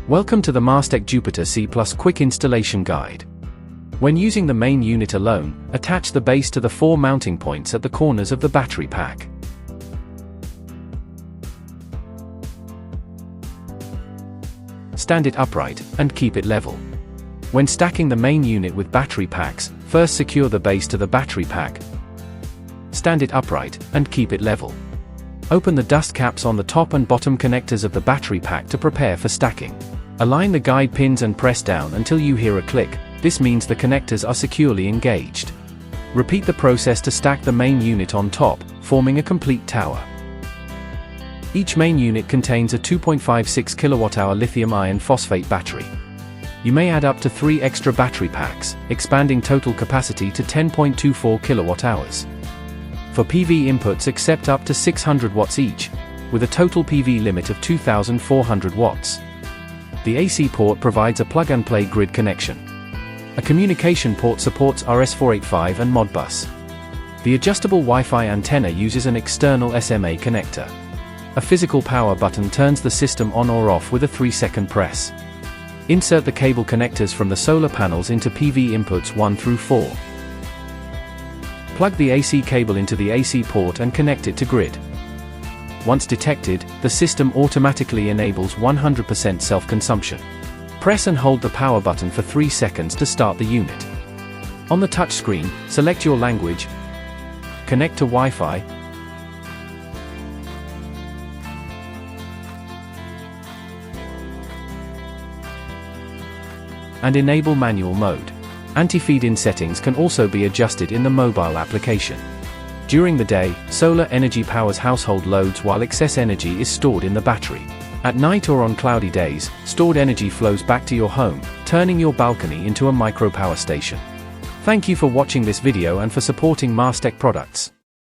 Welcome to the Marstek Jupiter C+ Quick Installation Guide. When using the main unit alone, attach the base to the 4 mounting points at the corners of the battery pack. Stand it upright, and keep it level. When stacking the main unit with battery packs, first secure the base to the battery pack. Stand it upright, and keep it level. Open the dust caps on the top and bottom connectors of the battery pack to prepare for stacking. Align the guide pins and press down until you hear a click. This means the connectors are securely engaged. Repeat the process to stack the main unit on top, forming a complete tower. Each main unit contains a 2.56 kWh lithium iron phosphate battery. You may add up to 3 extra battery packs, expanding total capacity to 10.24 kWh. For PV inputs, accept up to 600 watts each, with a total PV limit of 2,400 watts. The AC port provides a plug-and-play grid connection. A communication port supports RS485 and Modbus. The adjustable Wi-Fi antenna uses an external SMA connector. A physical power button turns the system on or off with a 3-second press. Insert the cable connectors from the solar panels into PV inputs 1 through 4. Plug the AC cable into the AC port and connect it to grid. Once detected, the system automatically enables 100% self-consumption. Press and hold the power button for 3 seconds to start the unit. On the touchscreen, select your language, connect to Wi-Fi, and enable manual mode. Anti-feed-in settings can also be adjusted in the mobile application. During the day, solar energy powers household loads while excess energy is stored in the battery. At night or on cloudy days, stored energy flows back to your home, turning your balcony into a micro power station. Thank you for watching this video and for supporting Marstek products.